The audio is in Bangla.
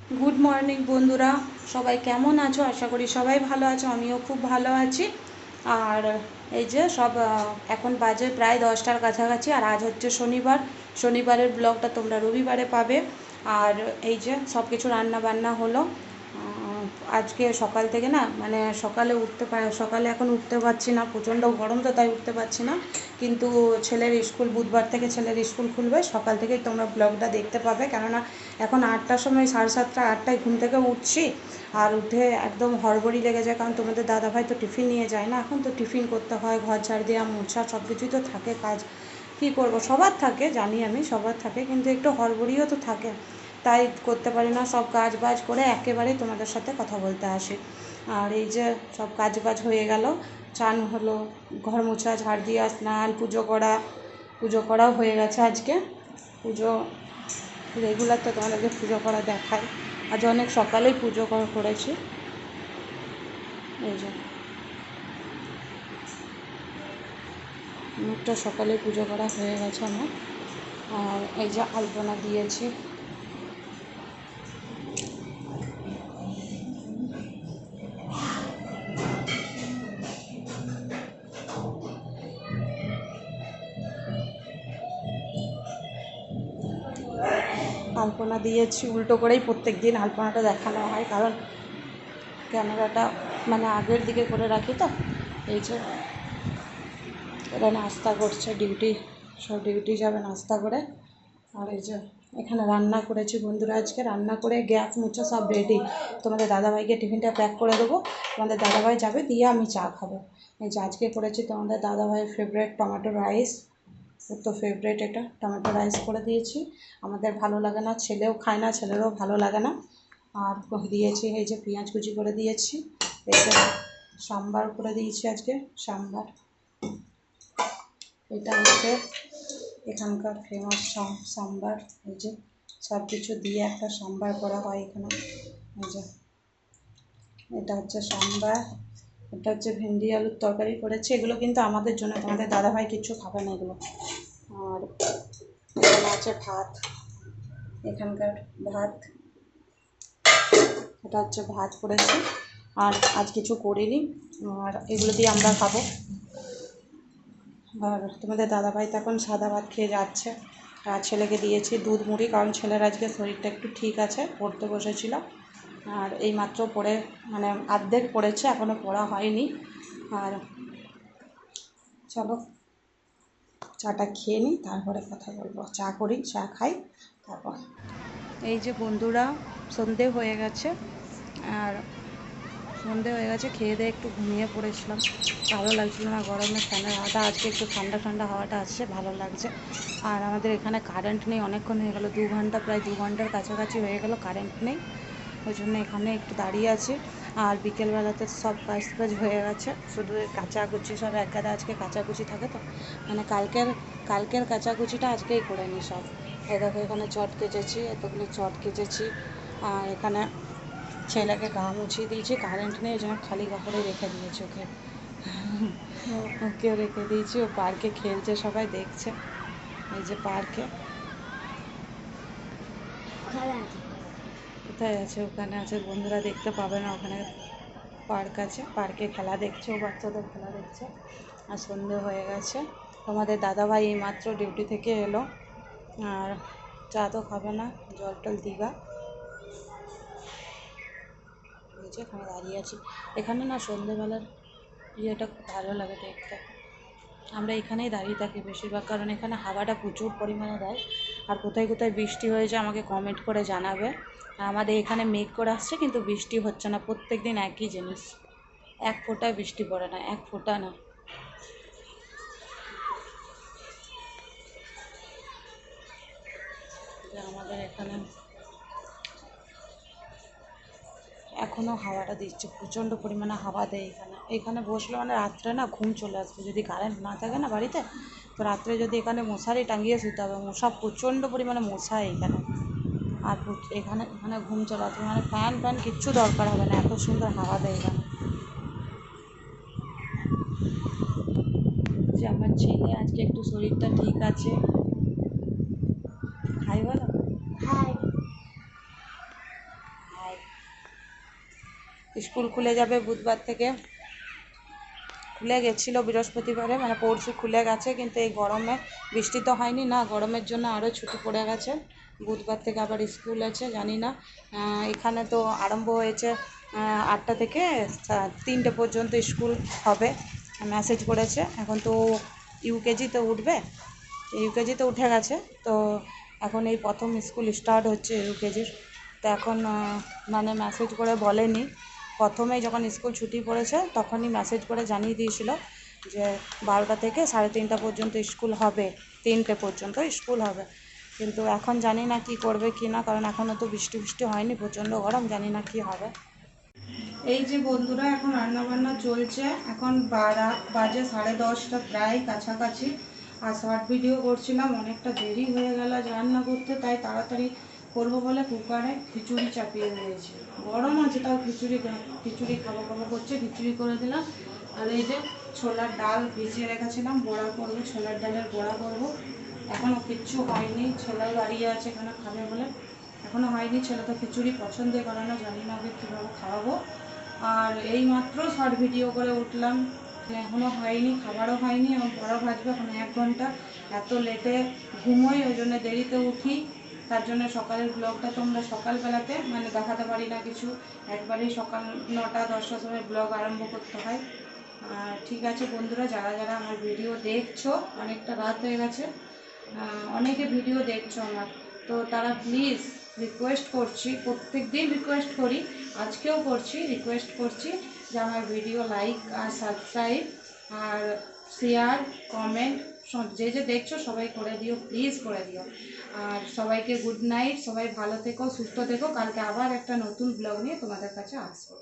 গুড মর্নিং বন্ধুরা, সবাই কেমন আছো? আশা করি সবাই ভালো আছো, আমিও খুব ভালো আছি। আর এই যে সব এখন বাজে প্রায় 10টার কাছাকাছি, আর আজ হচ্ছে শনিবার। শনিবারের ব্লগটা তোমরা রবিবারে পাবে। আর এই যে সব কিছু রান্না বান্না হলো। আজকে সকাল থেকে না, মানে সকালে এখন উঠতে পারছি না, প্রচণ্ড গরম তো, তাই উঠতে পারছি না। কিন্তু ছেলের স্কুল, বুধবার থেকে ছেলের স্কুল খুলবে, সকাল থেকেই তোমরা ব্লগটা দেখতে পাবে। কেননা এখন 8টার সময়, 7:30 8টায় ঘুম থেকে উঠছি, আর উঠে একদম হড়বড়ি লেগে যায়। কারণ তোমাদের দাদাভাই তো টিফিন নিয়ে যায় না, এখন তো টিফিন করতে হয়, ঘর ঝাড় দেওয়া, মোছা, সব কিছুই তো থাকে কাজ। কী করব, সবার থাকে, জানি আমি সবার থাকে, কিন্তু একটু হড়বড়িও তো থাকে, তাই করতে পারি না। সব কাজ বাজ করে একেবারেই তোমাদের সাথে কথা বলতে আসি। আর এই যে সব কাজ বাজ হয়ে গেল, চান হলো, ঘর মোছা, ঝাড় দেওয়া, স্নান, পুজো করাও হয়ে গেছে আজকে। পুজো রেগুলার তো তোমাদেরকে পুজো করা দেখায়, আজ অনেক সকালেই পুজো করেছি। এই যে অনেকটা সকালে পুজো করা হয়ে গেছে আমার। আর এই যে আলপনা দিয়েছি। আলপনা দিয়েছি উল্টো করেই, প্রত্যেক দিন আলপনাটা দেখানো হয়, কারণ ক্যামেরাটা মানে আগের দিকে করে রাখি তো। এই যে এরা নাস্তা করছে, সব ডিউটি যাবে নাস্তা করে। আর এই যে এখানে রান্না করেছি বন্ধুরা, আজকে রান্না করে গ্যাস মুছে সব রেডি। তোমাদের দাদাভাইকে টিফিনটা প্যাক করে দেবো, তোমাদের দাদাভাই যাবে, দিয়ে আমি চা খাবো। এই যে আজকে করেছি তোমাদের দাদাভাইয়ের ফেভারিট টমেটো রাইস, ওর তো ফেভারিট এটা, টমেটো রাইস করে দিয়েছি। আমাদের ভালো লাগে না, ছেলেও খায় না, ছেলেরও ভালো লাগে না। আর দিয়েছি এই যে পেঁয়াজ কুচি করে দিয়েছি। এই যে সাম্বার করে দিয়েছি আজকে, সাম্বার। এটা হচ্ছে এখানকার ফেমাস সাম্বার। এই যে সব কিছু দিয়ে একটা সাম্বার করা হয় এখানে। এই যে এটা হচ্ছে সাম্বার, এটা হচ্ছে ভেন্ডি আলুর তরকারি করেছে। এগুলো কিন্তু আমাদের জন্য, তোমাদের দাদাভাই কিচ্ছু খাবে না এগুলো। আর এখানে আছে ভাত, এখানকার ভাত, এটা হচ্ছে ভাত করেছি। আর আজ কিছু করিনি, আর এগুলো দিয়ে আমরা খাবো। আর তোমাদের দাদাভাই তো এখন সাদা ভাত খেয়ে যাচ্ছে। আর ছেলেকে দিয়েছি দুধ মুড়ি, কারণ ছেলের আজকে শরীরটা একটু ঠিক আছে, পড়তে বসেছিল। আর এই মাত্র পড়ে, মানে অর্ধেক পড়েছে, এখনও পড়া হয়নি। আর চলো চাটা খেয়ে নিই, তারপরে কথা বলবো। চা করি, চা খাই, তারপর। এই যে বন্ধুরা, সন্ধে হয়ে গেছে। আর সন্ধে হয়ে গেছে, খেয়ে দিয়ে একটু ঘুমিয়ে পড়েছিলাম, ভালো লাগছিল না গরমে। ফ্যানের হাওয়াটা, আজকে একটু ঠান্ডা ঠান্ডা হাওয়াটা আসছে, ভালো লাগছে। আর আমাদের এখানে কারেন্ট নেই, অনেকক্ষণ হয়ে গেল, 2 ঘন্টা, প্রায় 2 ঘন্টার কাছাকাছি হয়ে গেল কারেন্ট নেই। ওই জন্য এখানে একটু দাঁড়িয়ে আছি। আর বিকেলবেলাতে সব কাজ টাজ হয়ে গেছে, শুধু কাচাকুচি সব এক গাদা আজকে কাচাকুচি থাকে তো, মানে কালকের কাচাকুচিটা আজকেই করে নিই সব। এই দেখো এখানে চট কেচেছি, এতগুলো চট কেচেছি। আর এখানে ছেলেকে গা মুছিয়ে দিয়েছি, কারেন্ট নেই, ওই জন্য খালি কাপড়ে রেখে দিয়েছি ওকে। ওকেও রেখে দিয়েছি, ও পার্কে খেলছে, সবাই দেখছে। এই যে পার্কে, কোথায় আছে? ওখানে আছে, বন্ধুরা দেখতে পাবে না, ওখানে পার্ক আছে, পার্কে খেলা দেখছে, ও বাচ্চাদের খেলা দেখছে। আর সন্ধে হয়ে গেছে, তোমাদের দাদাভাই এইমাত্র ডিউটি থেকে এলো। আর চা তো খাবে না, জল টল দিবা। এই যে এখানে দাঁড়িয়ে আছি, এখানে না সন্ধেবেলার ইয়েটা খুব ভালো লাগে দেখতে। আমরা এখানেই দাঁড়িয়ে থাকি বেশিরভাগ, কারণ এখানে হাওয়াটা প্রচুর পরিমাণে দেয়। আর কোথায় কোথায় বৃষ্টি হয়েছে আমাকে কমেন্ট করে জানাবে। আর আমাদের এখানে মেঘ করে আসছে, কিন্তু বৃষ্টি হচ্ছে না, প্রত্যেক দিন একই জিনিস, এক ফোঁটায় বৃষ্টি পড়ে না, এক ফোঁটা না। আমাদের এখানে এখনও হাওয়াটা দিচ্ছে, প্রচণ্ড পরিমাণে হাওয়া দেয় এখানে। এখানে বসলে মানে রাত্রে না ঘুম চলে আসবে, যদি কারেন্ট না থাকে না বাড়িতে, তো রাত্রে যদি এখানে মশারি টাঙিয়ে শুতে হবে। মশা, প্রচণ্ড পরিমাণে মশা এখানে। আর এখানে এখানে ঘুম চলে আসবে, মানে ফ্যান কিচ্ছু দরকার হবে না, এত সুন্দর হাওয়া দেয় এখানে। যে আমার ছেলে আজকে একটু শরীরটা ঠিক আছে। হাই বলো, হাই। আর স্কুল খুলে যাবে বুধবার থেকে। খুলে গেছিলো বৃহস্পতিবারে, মানে পরশু খুলে গেছে, কিন্তু এই গরমে বৃষ্টি তো হয়নি না, গরমের জন্য আরও ছুটি পড়ে গেছে। বুধবার থেকে আবার স্কুল আছে, জানি না। এখানে তো আরম্ভ হয়েছে 8টা থেকে 3টে পর্যন্ত স্কুল হবে, মেসেজ করেছে। এখন তো ইউকেজিতে উঠবে, ইউকেজিতে উঠে গেছে, তো এখন এই প্রথম স্কুল স্টার্ট হচ্ছে ইউকেজির। তো এখন মানে মেসেজ করে বলেনি, প্রথমেই যখন স্কুল ছুটি পড়েছে তখনই মেসেজ করে জানিয়ে দিয়েছিল যে 12টা থেকে 3:30 পর্যন্ত স্কুল হবে, 3টে পর্যন্ত স্কুল হবে। কিন্তু এখন জানি না কি করবে কি না, কারণ এখনও তো বৃষ্টি হয়নি, প্রচণ্ড গরম, জানি না কি হবে। এই যে বন্ধুরা, এখন রান্নাবান্না চলছে, এখন বাজে 10:30 প্রায় কাছাকাছি। আর শর্ট ভিডিও করছিলাম, অনেকটা দেরি হয়ে গেল রান্না করতে, তাই তাড়াতাড়ি করবো বলে কুকারে খিচুড়ি চাপিয়ে দিয়েছি। গরম আছে তাও খিচুড়ি খাবো করছে, খিচুড়ি করে দিলাম। আর এই যে ছোলার ডাল ভিজিয়ে রেখেছিলাম, বড়া করবো, ছোলার ডালের বড়া করবো। এখনও কিচ্ছু হয়নি, ছেলেও দাঁড়িয়ে আছে এখানে খাবে বলে, এখনও হয়নি। ছেলে তো খিচুড়ি পছন্দই করে না, জানি না ওকে কীভাবে খাওয়াবো। আর এই মাত্র শর্ট ভিডিও করে উঠলাম, এখনও হয়নি, খাবারও হয়নি, এবং বড়া ভাজবে এখন 1 ঘন্টা। এত লেটে ঘুমোই, ওই জন্য দেরিতে উঠি, তার জন্য সকালের ব্লগটা তোমরা সকালবেলাতে মানে দেখাতে পারি না কিছু, একবারেই সকাল 9টা-10টার সময় ব্লগ আরম্ভ করতে হয়। ঠিক আছে বন্ধুরা, যারা যারা আমার ভিডিও দেখছো, অনেকটা রাত হয়ে গেছে, অনেকে ভিডিও দেখছো আমার, তো তারা প্লিজ রিকোয়েস্ট করছি, প্রত্যেক দিন রিকোয়েস্ট করি, আজকেও করছি, রিকোয়েস্ট করছি যে আমার ভিডিও লাইক আর সাবস্ক্রাইব আর শেয়ার কমেন্ট যে যে দেখছো সবাই করে দিও, প্লিজ করে দিও। আর সবাইকে গুড নাইট, সবাই ভালো থেকো, সুস্থ থেকো। কালকে আবার একটা নতুন ব্লগ নিয়ে তোমাদের কাছে আসবো।